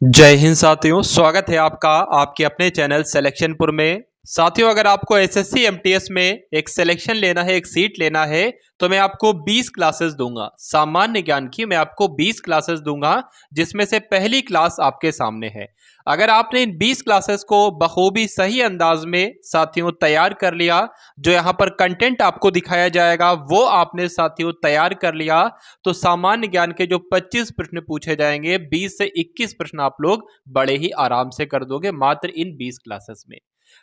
जय हिंद साथियों, स्वागत है आपका आपके अपने चैनल सिलेक्शनपुर में। साथियों, अगर आपको एसएससी एमटीएस में एक सिलेक्शन लेना है, एक सीट लेना है, तो मैं आपको 20 क्लासेस दूंगा। सामान्य ज्ञान की मैं आपको 20 क्लासेस दूंगा, जिसमें से पहली क्लास आपके सामने है। अगर आपने इन 20 क्लासेस को बखूबी सही अंदाज में साथियों तैयार कर लिया, जो यहाँ पर कंटेंट आपको दिखाया जाएगा वो आपने साथियों तैयार कर लिया, तो सामान्य ज्ञान के जो 25 प्रश्न पूछे जाएंगे, 20 से 21 प्रश्न आप लोग बड़े ही आराम से कर दोगे मात्र इन 20 क्लासेस में।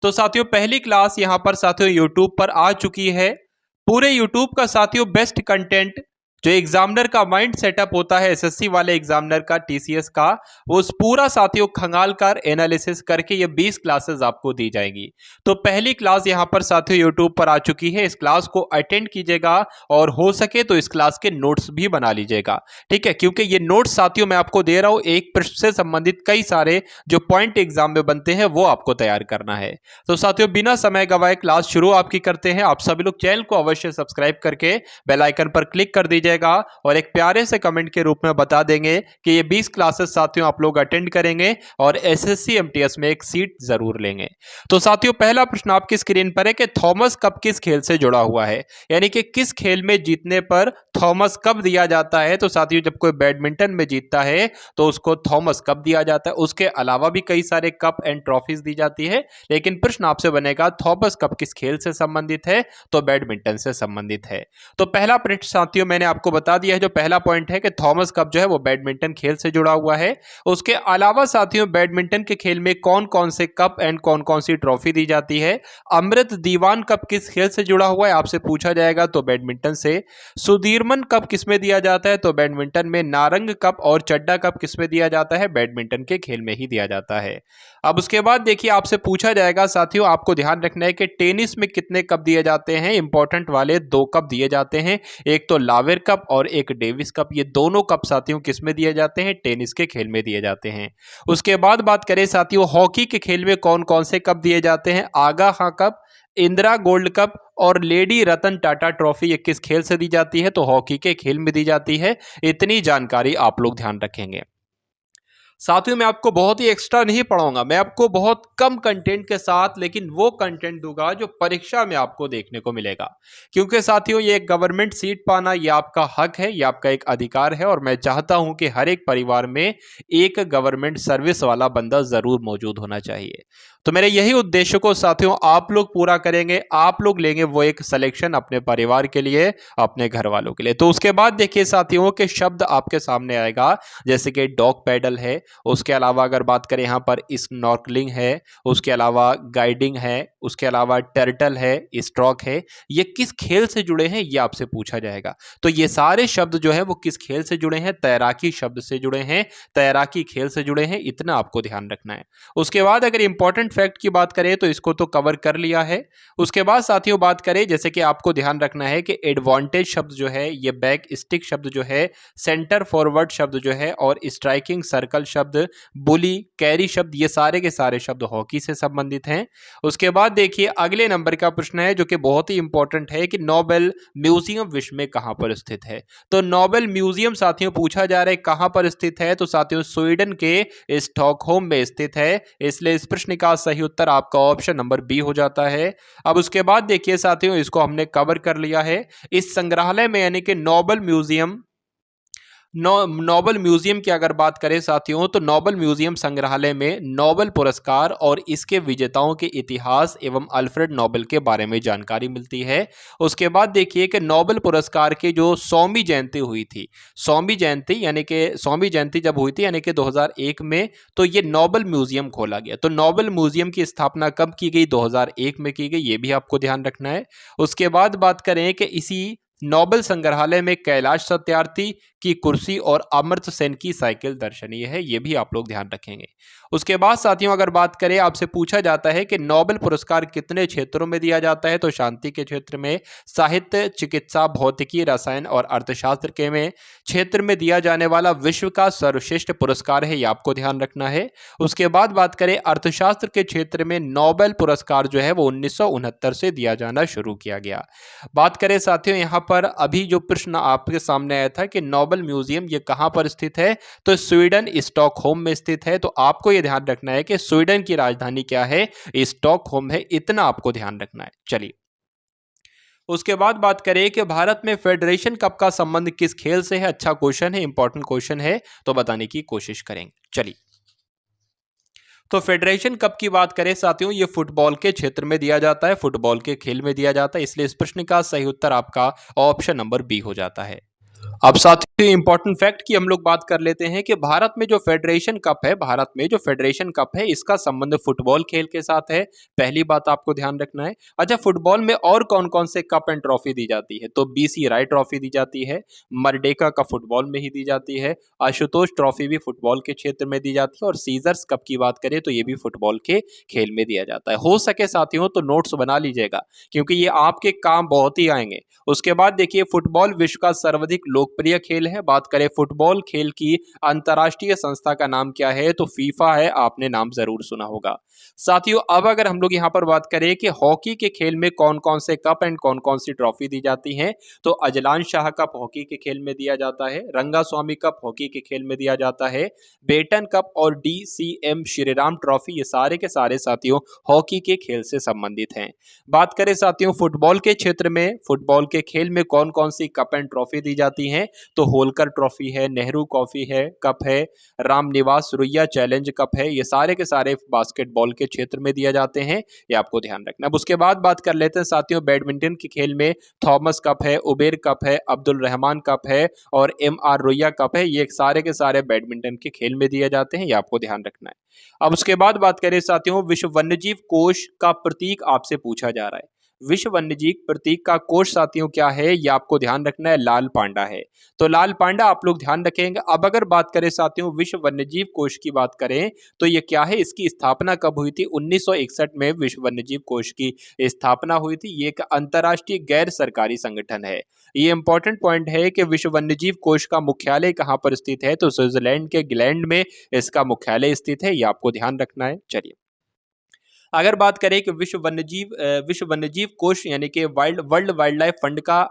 तो साथियों, पहली क्लास यहां पर साथियों यूट्यूब पर आ चुकी है। पूरे यूट्यूब का साथियों बेस्ट कंटेंट, जो एग्जामिनर का माइंड सेटअप होता है एसएससी वाले एग्जामिनर का, टीसीएस का, वो उस पूरा साथियों खंगाल कर एनालिसिस करके ये 20 क्लासेस आपको दी जाएंगी। तो पहली क्लास यहां पर साथियों यूट्यूब पर आ चुकी है। इस क्लास को अटेंड कीजिएगा और हो सके तो इस क्लास के नोट्स भी बना लीजिएगा, ठीक है, क्योंकि ये नोट्स साथियों मैं आपको दे रहा हूं, एक प्रश्न से संबंधित कई सारे जो पॉइंट एग्जाम में बनते हैं वो आपको तैयार करना है। तो साथियों, बिना समय गवाए क्लास शुरू आपकी करते हैं। आप सभी लोग चैनल को अवश्य सब्सक्राइब करके बेल आइकन पर क्लिक कर दीजिएगा और एक प्यारे से कमेंट के रूप में बता देंगे कि ये 20 क्लासेस साथियों आप लोग अटेंड करेंगे और एसएससी एमटीएस में एक सीट जरूर लेंगे। तो साथियों, पहला प्रश्न आपकी स्क्रीन पर है कि थॉमस कप किस खेल से जुड़ा हुआ है, यानी कि किस खेल में जीतने पर थॉमस कप दिया जाता है। तो साथियों, जब कोई बैडमिंटन में जीतता है तो उसको थॉमस कप दिया जाता है। उसके अलावा भी कई सारे कप एंड ट्रॉफीज दी जाती है, लेकिन प्रश्न आपसे बनेगा थॉमस कप किस खेल से संबंधित है, तो बैडमिंटन से संबंधित है। तो पहला प्रश्न साथियों मैंने आपको बता दिया है, जो पहला पॉइंट है कि थॉमस कप जो है वो बैडमिंटन खेल से जुड़ा हुआ है। उसके अलावा साथियों बैडमिंटन के खेल में कौन कौन से कप एंड कौन कौन सी ट्रॉफी दी जाती है। अमृत दीवान कप किस खेल से जुड़ा हुआ है आपसे पूछा जाएगा, तो बैडमिंटन से। सुदीरमन कप किसमें दिया जाता है, तो बैडमिंटन में। नारंग कप और चड्डा कप किसमें दिया जाता है, बैडमिंटन के खेल में ही दिया जाता है। अब उसके बाद देखिए आपसे पूछा जाएगा साथियों, आपको ध्यान रखना है कि टेनिस में कितने कप दिए जाते हैं। इंपॉर्टेंट वाले 2 कप दिए जाते हैं, एक तो लावेर कप और एक डेविस कप। ये दोनों कप साथियों किसमें दिए जाते हैं, टेनिस के खेल में दिए जाते हैं। उसके बाद बात करें साथियों हॉकी के खेल में कौन कौन से कप दिए जाते हैं। आगा खां कप, इंदिरा गोल्ड कप और लेडी रतन टाटा ट्रॉफी ये किस खेल से दी जाती है, तो हॉकी के खेल में दी जाती है। इतनी जानकारी आप लोग ध्यान रखेंगे। साथियों, मैं आपको बहुत ही एक्स्ट्रा नहीं पढ़ाऊंगा, मैं आपको बहुत कम कंटेंट के साथ लेकिन वो कंटेंट दूंगा जो परीक्षा में आपको देखने को मिलेगा। क्योंकि साथियों, ये एक गवर्नमेंट सीट पाना ये आपका हक है, ये आपका एक अधिकार है, और मैं चाहता हूं कि हर एक परिवार में एक गवर्नमेंट सर्विस वाला बंदा जरूर मौजूद होना चाहिए। तो मेरे यही उद्देश्य को साथियों आप लोग पूरा करेंगे, आप लोग लेंगे वो एक सिलेक्शन अपने परिवार के लिए, अपने घर वालों के लिए। तो उसके बाद देखिए साथियों के शब्द आपके सामने आएगा, जैसे कि डॉग पैडल है, उसके अलावा अगर बात करें यहाँ पर स्नॉर्कलिंग है, उसके अलावा गाइडिंग है, उसके अलावा टर्टल है, स्ट्रोक है। ये किस खेल से जुड़े हैं ये आपसे पूछा जाएगा। तो ये सारे शब्द जो है वो किस खेल से जुड़े हैं, तैराकी शब्द से जुड़े हैं, तैराकी खेल से जुड़े हैं, इतना आपको ध्यान रखना है। उसके बाद अगर इंपॉर्टेंट फैक्ट की बात करें तो इसको तो कवर कर लिया है। उसके बाद साथियों बात करें, जैसे कि आपको ध्यान रखना है कि एडवांटेज शब्द जो है, ये बैक स्टिक शब्द जो है, सेंटर फॉरवर्ड शब्द जो है, और स्ट्राइकिंग सर्कल शब्द, बुली, कैरी शब्द, ये सारे के सारे शब्द हॉकी से संबंधित हैं। उसके बाद देखिए अगले नंबर का प्रश्न है जो कि बहुत ही इंपॉर्टेंट है कि नोबेल म्यूजियम विश्व में कहां पर स्थित है। तो नोबेल म्यूजियम साथियों पूछा जा रहा है कहां पर स्थित है, तो साथियों स्वीडन के स्टॉकहोम में स्थित है। इसलिए इस प्रश्न का सही उत्तर आपका ऑप्शन नंबर बी हो जाता है। अब उसके बाद देखिए साथियों, इसको हमने कवर कर लिया है। इस संग्रहालय में यानी कि नोबेल म्यूजियम की अगर बात करें साथियों, तो नोबेल म्यूजियम संग्रहालय में नोबेल पुरस्कार और इसके विजेताओं के इतिहास एवं अल्फ्रेड नोबेल के बारे में जानकारी मिलती है। उसके बाद देखिए कि नोबेल पुरस्कार की जो 100वीं जयंती हुई थी, 100वीं जयंती जब हुई थी यानी कि 2001 में, तो ये नोबेल म्यूजियम खोला गया। तो नोबेल म्यूजियम की स्थापना कब की गई, 2001 में की गई, ये भी आपको ध्यान रखना है। उसके बाद बात करें कि इसी नोबेल संग्रहालय में कैलाश सत्यार्थी की कुर्सी और अमर्त्य सेन की साइकिल दर्शनीय है, ये भी आप लोग ध्यान रखेंगे। उसके बाद साथियों अगर बात करें, आपसे पूछा जाता है कि नोबेल पुरस्कार कितने क्षेत्रों में दिया जाता है, तो शांति के क्षेत्र में, साहित्य, चिकित्सा, भौतिकी, रसायन और अर्थशास्त्र के में क्षेत्र में दिया जाने वाला विश्व का सर्वश्रेष्ठ पुरस्कार है, ये आपको ध्यान रखना है। उसके बाद बात करें अर्थशास्त्र के क्षेत्र में, नोबेल पुरस्कार जो है वो 1969 से दिया जाना शुरू किया गया। बात करें साथियों यहाँ पर पर अभी जो प्रश्न आपके सामने आया था कि नोबल म्यूजियम ये कहां पर स्थित है, तो स्वीडन स्टॉकहोम में स्थित है। तो आपको ये ध्यान रखना है कि स्वीडन की राजधानी क्या है, स्टॉकहोम है, इतना आपको ध्यान रखना है। चलिए, उसके बाद बात करें कि भारत में फेडरेशन कप का संबंध किस खेल से है। अच्छा क्वेश्चन है, इंपॉर्टेंट क्वेश्चन है, तो बताने की कोशिश करेंगे। चलिए, तो फेडरेशन कप की बात करें साथियों, ये फुटबॉल के क्षेत्र में दिया जाता है, फुटबॉल के खेल में दिया जाता है, इसलिए इस प्रश्न का सही उत्तर आपका ऑप्शन नंबर बी हो जाता है। अब साथियों इंपॉर्टेंट फैक्ट की हम लोग बात कर लेते हैं कि भारत में जो फेडरेशन कप है, भारत में जो फेडरेशन कप है, इसका संबंध फुटबॉल खेल के साथ है। पहली बात आपको ध्यान रखना है। अच्छा, फुटबॉल में और कौन कौन से कप एंड ट्रॉफी दी जाती है, तो बीसी राय ट्रॉफी दी जाती है, मर्डेका कप फुटबॉल में ही दी जाती है, आशुतोष ट्रॉफी भी फुटबॉल के क्षेत्र में दी जाती है, और सीजर्स कप की बात करें तो ये भी फुटबॉल के खेल में दिया जाता है। हो सके साथियों तो नोट्स बना लीजिएगा, क्योंकि ये आपके काम बहुत ही आएंगे। उसके बाद देखिए, फुटबॉल विश्व का सर्वाधिक लोकप्रिय खेल है। बात करें फुटबॉल खेल की अंतर्राष्ट्रीय संस्था का नाम क्या है, तो फीफा है, आपने नाम जरूर सुना होगा। साथियों अब अगर हम लोग यहां पर बात करें कि हॉकी के खेल में कौन कौन से कप एंड कौन कौन सी ट्रॉफी दी जाती है, तो अजलान शाह कप हॉकी के खेल में दिया जाता है, रंगास्वामी कप हॉकी के खेल में दिया जाता है, बेटन कप और डीसीएम श्रीराम ट्रॉफी, ये सारे के सारे साथियों हॉकी के खेल से संबंधित हैं। बात करें साथियों फुटबॉल के क्षेत्र में, फुटबॉल के खेल में कौन कौन सी कप एंड ट्रॉफी दी जाती हैं, तो होलकर ट्रॉफी है, नेहरू कॉफी है कप है, रामनिवास रुइया चैलेंज कप है, ये सारे के सारे बास्केटबॉल के क्षेत्र में दिए जाते हैं, ये आपको ध्यान रखना। अब उसके बाद बात कर लेते हैं साथियों बैडमिंटन के खेल में, थॉमस कप है, उबेर कप है, अब्दुल रहमान कप है, और एमआर रुइया कप है, ये सारे के सारे बैडमिंटन के खेल में दिए जाते हैं, ये आपको ध्यान रखना है। अब उसके बाद बात करें साथियों, विश्व वन्यजीव कोष का प्रतीक आपसे पूछा जा रहा है। विश्व वन्यजीव प्रतीक का कोष साथियों क्या है, ये आपको ध्यान रखना है, लाल पांडा है। तो लाल पांडा आप लोग ध्यान रखेंगे। अब अगर बात करें साथियों विश्व वन्यजीव कोष की बात करें, तो ये क्या है, इसकी स्थापना कब हुई थी, 1961 में विश्व वन्यजीव कोष की स्थापना हुई थी। ये एक अंतर्राष्ट्रीय गैर सरकारी संगठन है। ये इंपॉर्टेंट पॉइंट है कि विश्व वन्यजीव कोष का मुख्यालय कहां पर स्थित है, तो स्विट्जरलैंड के ग्लैंड में इसका मुख्यालय स्थित है, ये आपको ध्यान रखना है। चलिए, अगर बात करें कि विश्व वन्यजीव कोष यानी कि वर्ल्ड वाइल्ड लाइफ फंड का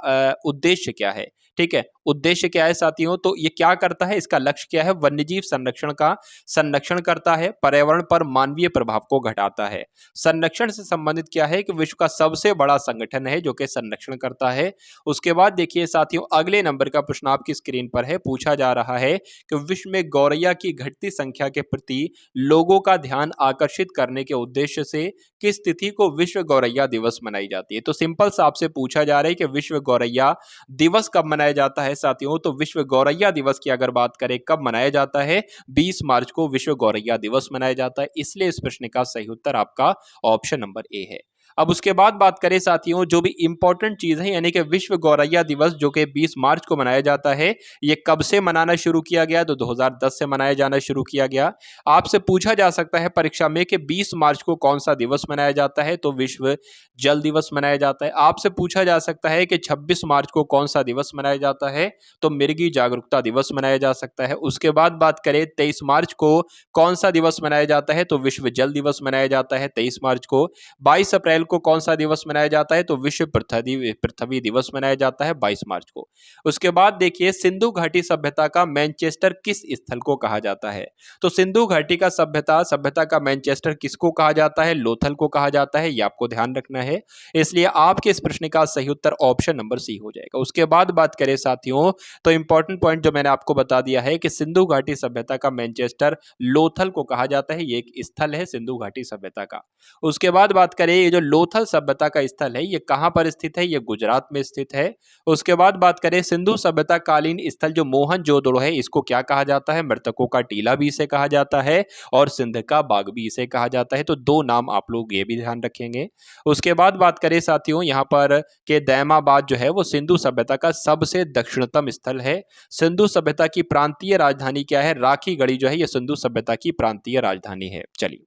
उद्देश्य क्या है, ठीक है, उद्देश्य क्या है साथियों, तो ये क्या करता है, इसका लक्ष्य क्या है, वन्यजीव संरक्षण का संरक्षण करता है, पर्यावरण पर मानवीय प्रभाव को घटाता है। संरक्षण से संबंधित क्या है कि विश्व का सबसे बड़ा संगठन है जो कि संरक्षण करता है। उसके बाद देखिए साथियों, अगले नंबर का प्रश्न आपकी स्क्रीन पर है, पूछा जा रहा है कि विश्व में गौरैया की घटती संख्या के प्रति लोगों का ध्यान आकर्षित करने के उद्देश्य से किस तिथि को विश्व गौरैया दिवस मनाई जाती है। तो सिंपल सा आपसे पूछा जा रहा है कि विश्व गौरैया दिवस कब मनाया जाता है साथियों, तो विश्व गौरैया दिवस की अगर बात करें कब मनाया जाता है, 20 मार्च को विश्व गौरैया दिवस मनाया जाता है, इसलिए इस प्रश्न का सही उत्तर आपका ऑप्शन नंबर ए है। अब उसके बाद बात करें साथियों, जो भी इंपॉर्टेंट चीज है यानी कि विश्व गौरैया दिवस जो कि 20 मार्च को मनाया जाता है, ये कब से मनाना शुरू किया गया, तो 2010 से मनाया जाना शुरू किया गया। आपसे पूछा जा सकता है परीक्षा में कि 20 मार्च को कौन सा दिवस मनाया जाता है, तो विश्व जल दिवस मनाया जाता है। आपसे पूछा जा सकता है कि 26 मार्च को कौन सा दिवस मनाया जाता है, तो मिर्गी जागरूकता दिवस मनाया जा सकता है। उसके बाद बात करें 23 मार्च को कौन सा दिवस मनाया जाता है, तो विश्व जल दिवस मनाया जाता है 23 मार्च को। 22 अप्रैल को कौन सा दिवस मनाया जाता है, तो विश्व पृथ्वी दिवस मनाया जाता है 22 मार्च को। उसके बाद देखिए, सिंधु घाटी सभ्यता का मैनचेस्टर किस स्थल को कहा जाता है, तो सिंधु घाटी का सभ्यता का मैनचेस्टर किसको कहा जाता है, लोथल को कहा जाता है, ये आपको ध्यान रखना है। इसलिए आपके इस प्रश्न का सही उत्तर ऑप्शन नंबर सी हो जाएगा। उसके बाद बात करें साथियों, तो इंपॉर्टेंट पॉइंट जो मैंने आपको बता दिया है कि सिंधु घाटी सभ्यता का मैनचेस्टर लोथल को कहा जाता है, ये एक स्थल है सिंधु घाटी सभ्यता का। उसके बाद बात करें, ये जो लोथल सभ्यता का स्थल है ये कहां पर स्थित है, ये गुजरात में स्थित है। उसके बाद बात करें, सिंधु सभ्यता कालीन स्थल जो मोहनजोदड़ो है, इसको क्या कहा जाता है, मृतकों का टीला भी इसे कहा जाता है, और सिंध का बाग भी इसे कहा जाता है। तो दो नाम आप लोग ये भी ध्यान रखेंगे। उसके बाद बात करें साथियों, यहाँ पर के दैमाबाद जो है वो सिंधु सभ्यता का सबसे दक्षिणतम स्थल है। सिंधु सभ्यता की प्रांतीय राजधानी क्या है, राखीगढ़ी जो है ये सिंधु सभ्यता की प्रांतीय राजधानी है। चलिए,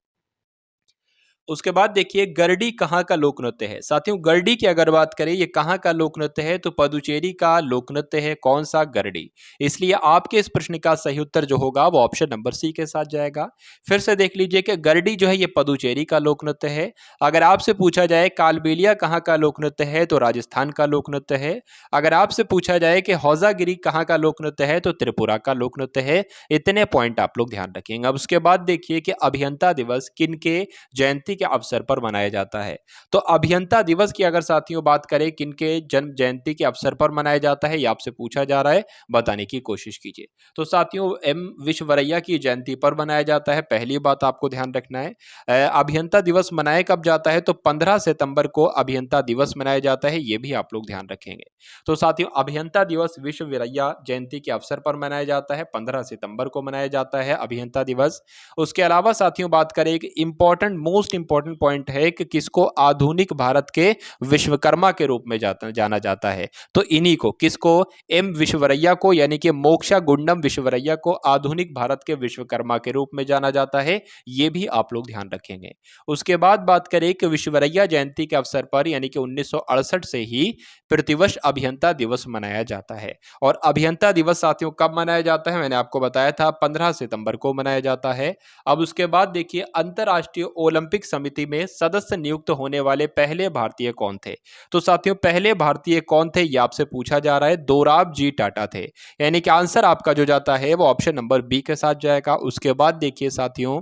उसके बाद देखिए गरडी कहाँ का लोक नृत्य है। साथियों गरडी की अगर बात करें ये कहाँ का लोक नृत्य है तो पदुचेरी का लोक नृत्य है। कौन सा? गरडी। इसलिए आपके इस प्रश्न का सही उत्तर जो होगा वो ऑप्शन नंबर सी के साथ जाएगा। फिर से देख लीजिए कि गरडी जो है ये पदुचेरी का लोक नृत्य है। अगर आपसे पूछा जाए कालबेलिया कहाँ का लोक नृत्य है तो राजस्थान का लोक नृत्य है। अगर आपसे पूछा जाए कि हौजागिरी कहाँ का लोक नृत्य है तो त्रिपुरा का लोक नृत्य है। इतने पॉइंट आप लोग ध्यान रखेंगे। अब उसके बाद देखिए कि अभियंता दिवस किनके जयंती के अवसर पर मनाया जाता है। तो अभियंता दिवस की अगर साथियों बात करें किनके जन्म जयंती के अवसर पर मनाया जाता है, ये आपसे पूछा जा रहा है, बताने की कोशिश कीजिए। तो साथियों एम विश्वेश्वरैया की जयंती पर मनाया जाता है। पहली बात आपको ध्यान रखना है। अभियंता दिवस मनाया कब जाता है तो 15 सितंबर को अभियंता दिवस मनाया जाता है, ये भी आप लोग ध्यान रखेंगे। तो साथियों अभियंता दिवस विश्वेश्वरैया जयंती के अवसर पर मनाया जाता है, 15 सितंबर को मनाया जाता है अभियंता दिवस। उसके अलावा साथियों बात करें एक इंपॉर्टेंट मोस्ट इंपॉर्टेंट पॉइंट है कि किसको आधुनिक भारत के विश्वकर्मा के रूप में जाना जाता है। तो इन्हीं को किसको? एम विश्वेश्वरैया को, यानी कि मोक्षा गुंडम विश्वेश्वरैया को आधुनिक भारत के विश्वकर्मा के रूप में जाना जाता है। ये भी आप लोग ध्यान रखेंगे। उसके बाद बात करें कि विश्वेश्वरैया जयंती के अवसर पर यानी कि 1968 से ही प्रतिवर्ष अभियंता दिवस मनाया जाता है। और अभियंता दिवस साथियों कब मनाया जाता है? मैंने आपको बताया था 15 सितंबर को मनाया जाता है। अब उसके बाद देखिए अंतर्राष्ट्रीय ओलंपिक समिति में सदस्य नियुक्त होने वाले पहले भारतीय कौन थे? तो साथियों पहले भारतीय कौन थे ये आपसे पूछा जा रहा है। दोराब जी टाटा थे। यानी कि आंसर आपका जो जाता है वो ऑप्शन नंबर बी के साथ जाएगा। उसके बाद देखिए साथियों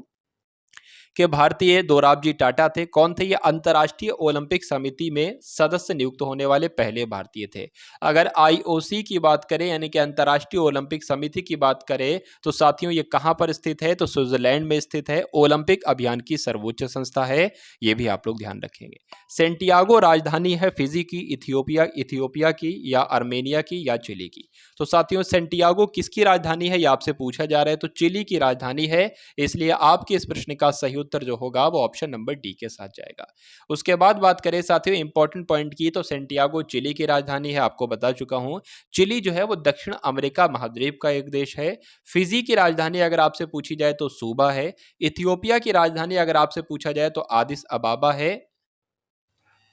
कि भारतीय दोराबजी टाटा थे। कौन थे ये? अंतर्राष्ट्रीय ओलंपिक समिति में सदस्य नियुक्त होने वाले पहले भारतीय थे। अगर आईओसी की बात करें यानी कि अंतर्राष्ट्रीय ओलंपिक समिति की बात करें तो साथियों ये कहां पर स्थित है तो स्विट्जरलैंड में स्थित है। ओलंपिक अभियान की सर्वोच्च संस्था है, ये भी आप लोग ध्यान रखेंगे। सेंटियागो राजधानी है फिजी की, इथियोपिया की या आर्मेनिया की या चिली की? तो साथियों सेंटियागो किसकी राजधानी है ये आपसे पूछा जा रहा है तो चिली की राजधानी है। इसलिए आपके इस प्रश्न का सही उत्तर जो होगा वो ऑप्शन नंबर डी के साथ जाएगा। उसके बाद बात करें साथियों इंपॉर्टेंट पॉइंट की तो सेंटियागो चिली की राजधानी है, आपको बता चुका हूं। चिली जो है वो दक्षिण अमेरिका महाद्वीप का एक देश है। फिजी की राजधानी अगर आपसे पूछी जाए तो सूबा है। इथियोपिया की राजधानी अगर आपसे पूछा जाए तो आदिस अबाबा है।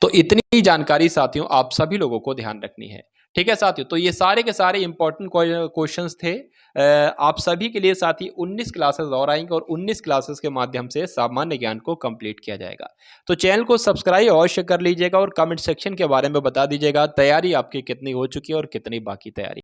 तो इतनी जानकारी साथियों आप सभी लोगों को ध्यान रखनी है। ठीक है साथियों, तो ये सारे के सारे इंपॉर्टेंट क्वेश्चंस थे। आप सभी के लिए साथी 19 क्लासेस और आएंगे और 19 क्लासेस के माध्यम से सामान्य ज्ञान को कंप्लीट किया जाएगा। तो चैनल को सब्सक्राइब अवश्य कर लीजिएगा और कमेंट सेक्शन के बारे में बता दीजिएगा तैयारी आपकी कितनी हो चुकी है और कितनी बाकी तैयारी।